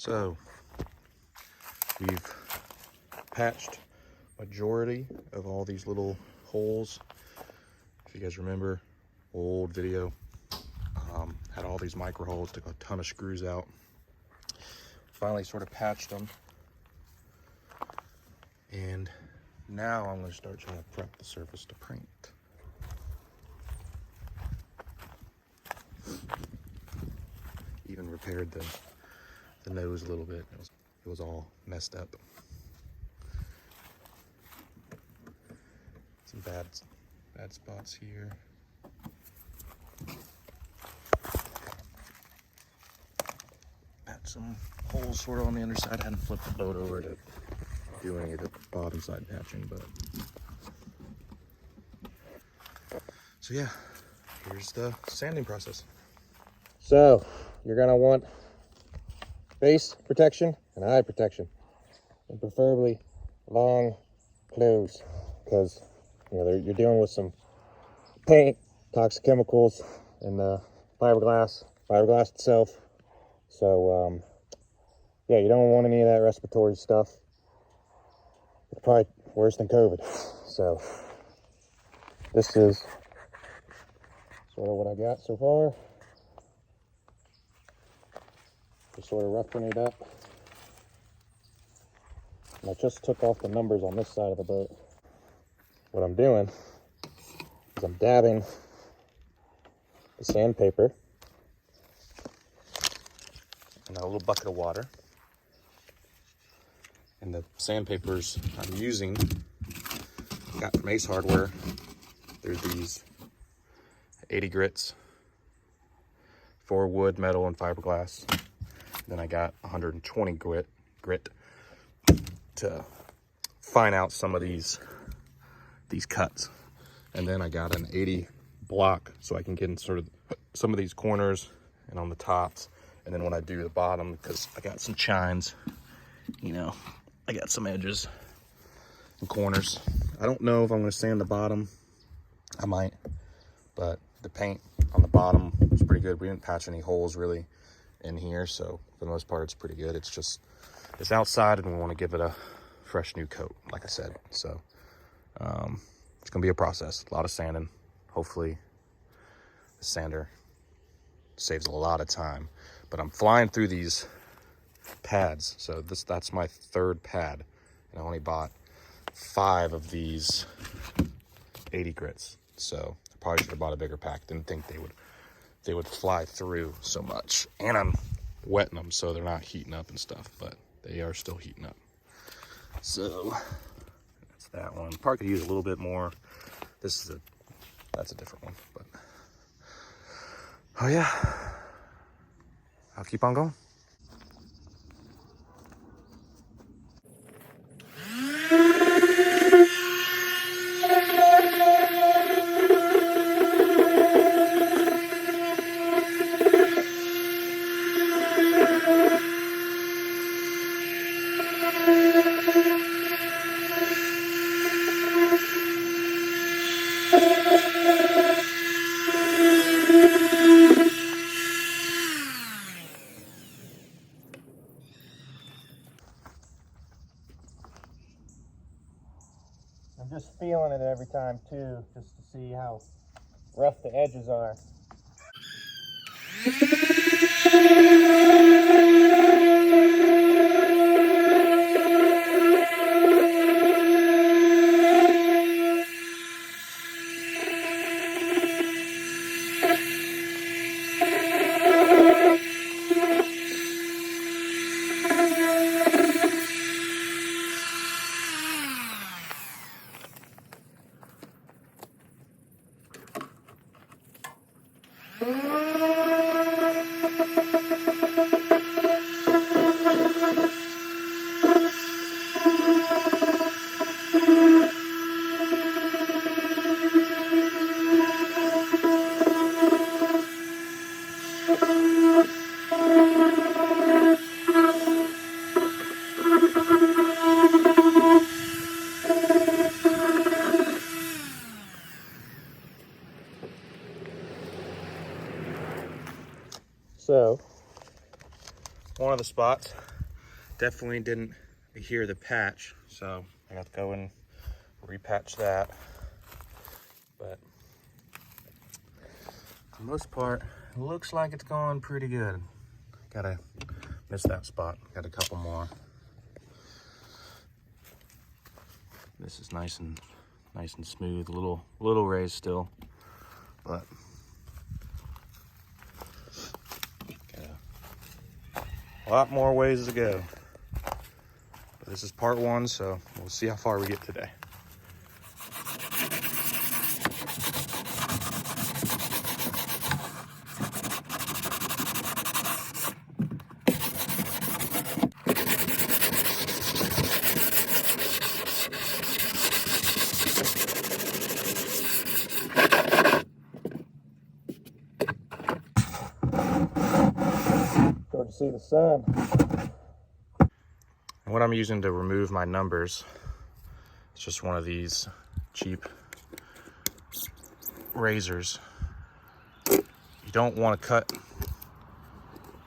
So we've patched majority of all these little holes. If you guys remember, old video, had all these micro holes, took a ton of screws out. Finally sort of patched them. And now I'm gonna start trying to prep the surface to paint. Even repaired the nose a little bit. It was all messed up. Some bad spots here. Got some holes sort of on the underside. I hadn't flipped the boat over to do any of the bottom side patching, but so yeah, here's the sanding process. So you're gonna want face protection and eye protection, and preferably long clothes, because you're dealing with some paint, toxic chemicals, and fiberglass itself. So yeah, you don't want any of that respiratory stuff. It's probably worse than COVID. So this is sort of what I got so far. Just sort of roughing it up. And I just took off the numbers on this side of the boat. What I'm doing is I'm dabbing the sandpaper in a little bucket of water. And the sandpapers I'm using, got from Ace Hardware. They're these 80 grits for wood, metal, and fiberglass. Then I got 120 grit to fine out some of these cuts. And then I got an 80 block so I can get in sort of some of these corners and on the tops. And then when I do the bottom, because I got some chines, I got some edges and corners. I don't know if I'm going to sand the bottom. I might, but the paint on the bottom was pretty good. We didn't patch any holes really in here, so for the most part it's pretty good. It's outside and we want to give it a fresh new coat, like I said. So it's gonna be a process, a lot of sanding. Hopefully the sander saves a lot of time, but I'm flying through these pads. So that's my third pad, and I only bought 5 of these 80 grits. So I probably should have bought a bigger pack. Didn't think they would fly through so much. And I'm wetting them so they're not heating up and stuff, but they are still heating up. So that's that one. Probably could use a little bit more. That's a different one, but oh yeah, I'll keep on going. I'm just feeling it every time too, just to see how rough the edges are. So, one of the spots definitely didn't adhere the patch, so I got to go and repatch that. But for the most part, it looks like it's going pretty good. Gotta miss that spot. Got a couple more. This is nice and smooth. Little raised still, but got a lot more ways to go. But this is part one, so we'll see how far we get today. Starting to see the sun. And what I'm using to remove my numbers, it's just one of these cheap razors. You don't want to cut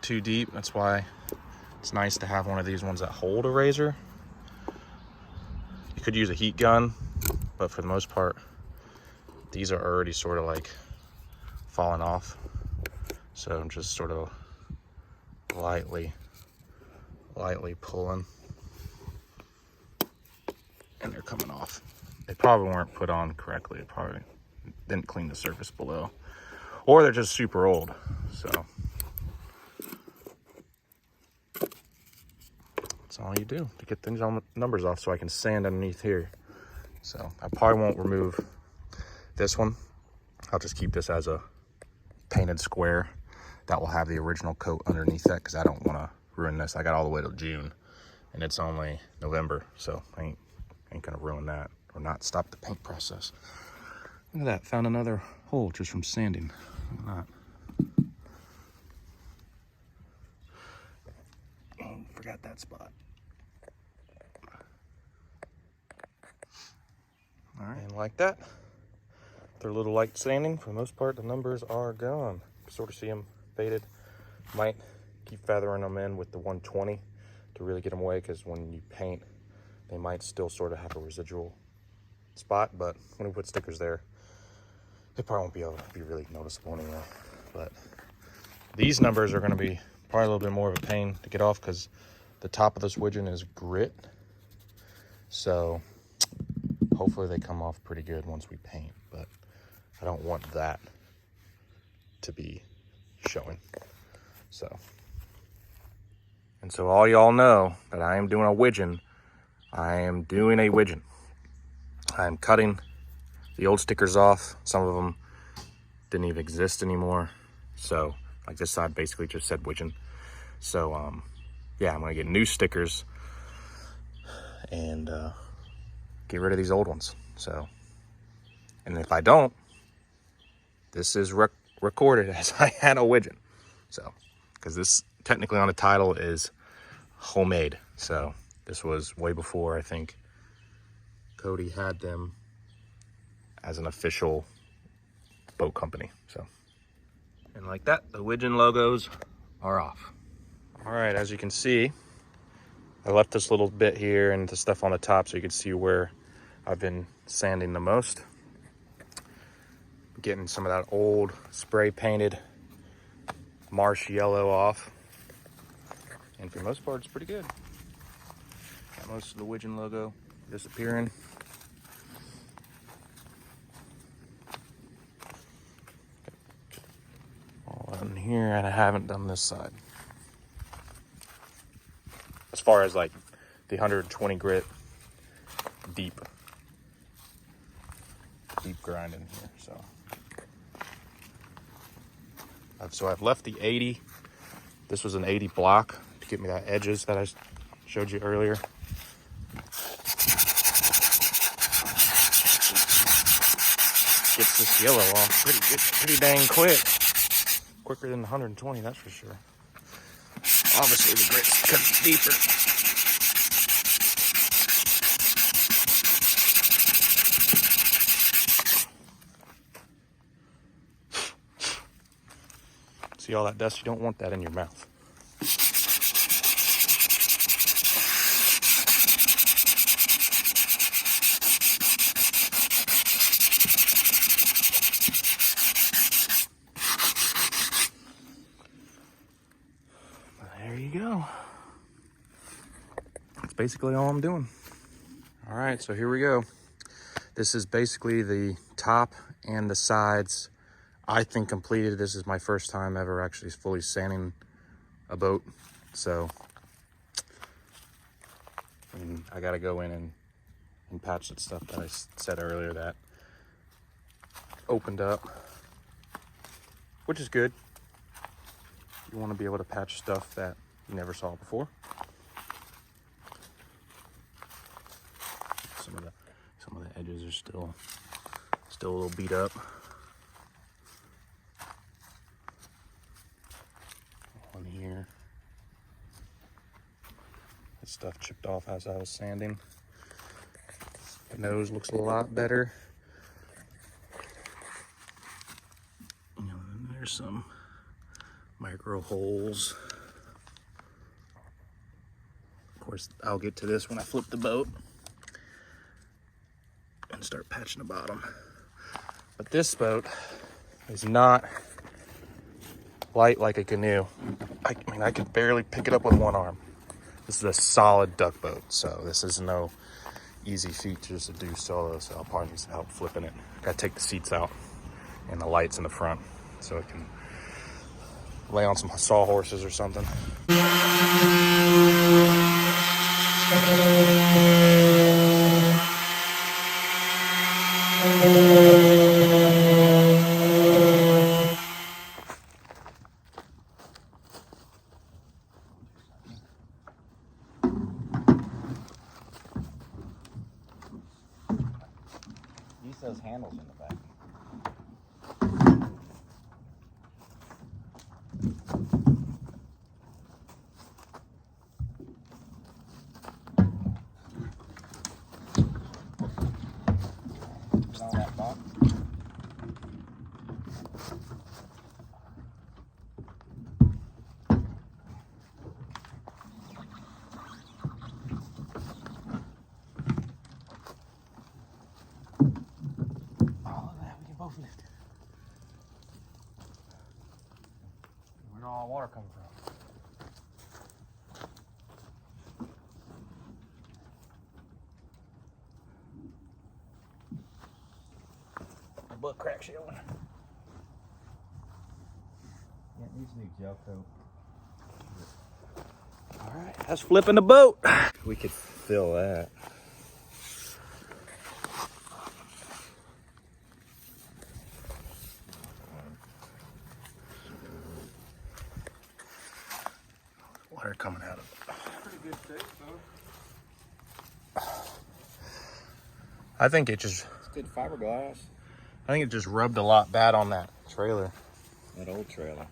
too deep. That's why it's nice to have one of these ones that hold a razor. You could use a heat gun, but for the most part, these are already sort of like falling off. So I'm just sort of lightly pulling, and they're coming off. They probably weren't put on correctly. It probably didn't clean the surface below, or they're just super old. So that's all you do to get things on the numbers off, so I can sand underneath here. So I probably won't remove this one. I'll just keep this as a painted square that will have the original coat underneath that, because I don't want to ruin this. I got all the way till June, and it's only November, so I ain't gonna ruin that or not stop the paint process. Look at that, found another hole just from sanding. Look at that. Oh, forgot that spot. All right, and like that, they're a little light sanding. For the most part, the numbers are gone. Sort of see them faded. Might keep feathering them in with the 120 to really get them away, because when you paint, they might still sort of have a residual spot, but when we put stickers there, they probably won't be able to be really noticeable anyway. But these numbers are going to be probably a little bit more of a pain to get off, because the top of this Wigeon is grit. So hopefully they come off pretty good once we paint, but I don't want that to be showing. So all y'all know that I am doing a Wigeon. I am doing a Wigeon. I'm cutting the old stickers off. Some of them didn't even exist anymore. So like this side basically just said Wigeon. So yeah, I'm gonna get new stickers and get rid of these old ones. So, and if I don't, this is recorded as I had a Wigeon. So, because this technically on the title is homemade. So this was way before I think Cody had them as an official boat company. So, and like that, the Wigeon logos are off. All right, as you can see, I left this little bit here and the stuff on the top so you can see where I've been sanding the most. Getting some of that old spray painted marsh yellow off. And for the most part, it's pretty good. Got most of the Wigeon logo disappearing. All in here, and I haven't done this side. As far as like the 120 grit deep grind in here. So I've left the 80. This was an 80 block to get me that edges that I showed you earlier. Gets this yellow off pretty dang quick. Quicker than the 120, that's for sure. Obviously the grit's cuts deeper. See all that dust? You don't want that in your mouth. there you go. That's basically all I'm doing. All right, so here we go. This is basically the top and the sides, I think, completed. This is my first time ever actually fully sanding a boat. So I gotta go in and patch that stuff that I said earlier that opened up, which is good. You want to be able to patch stuff that you never saw before. Some of the edges are still a little beat up. On here, that stuff chipped off as I was sanding. The nose looks a lot better. And then there's some micro holes. Of course, I'll get to this when I flip the boat and start patching the bottom. But this boat is not light like a canoe. I mean, I could barely pick it up with one arm. This is a solid duck boat, so this is no easy feat just to do solo, so I'll probably need some help flipping it. Gotta take the seats out and the lights in the front so it can lay on some sawhorses or something. Use those handles in the back. Get on that box. Lift it. Where'd all the water come from? The butt crack showing. Yeah, it needs to be gel coat. All right, that's flipping the boat. We could fill that. Water coming out of it. Pretty good shape, though. I think it just It's good fiberglass. rubbed a lot bad on that trailer. That old trailer.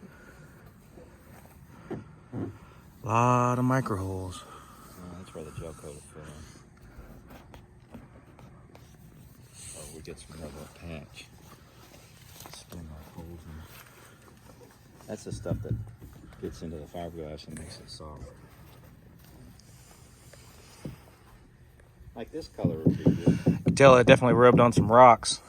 A lot of micro holes. Oh, that's where the gel coat will fill in. Oh, we get some more of a patch. Spin our holes in. That's the stuff that gets into the fiberglass and makes it soft. Like this color would be good. You can tell it definitely rubbed on some rocks.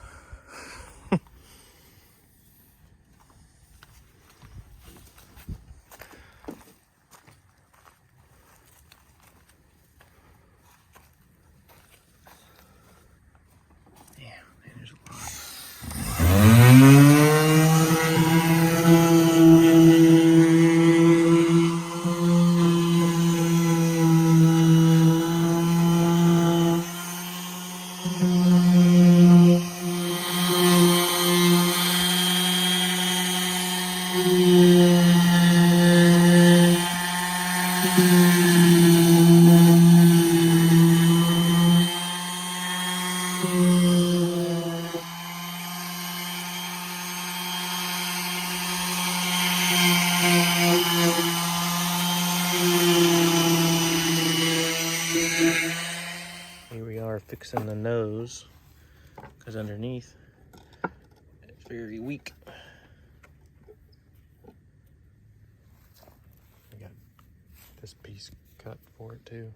Here we are fixing the nose because underneath it's very weak. I got this piece cut for it too.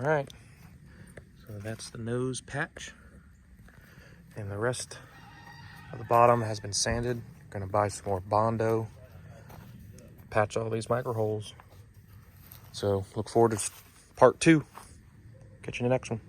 right, so that's the nose patch, and the rest of the bottom has been sanded. Gonna buy some more Bondo, patch all these micro holes. So look forward to part 2. Catch you in the next one.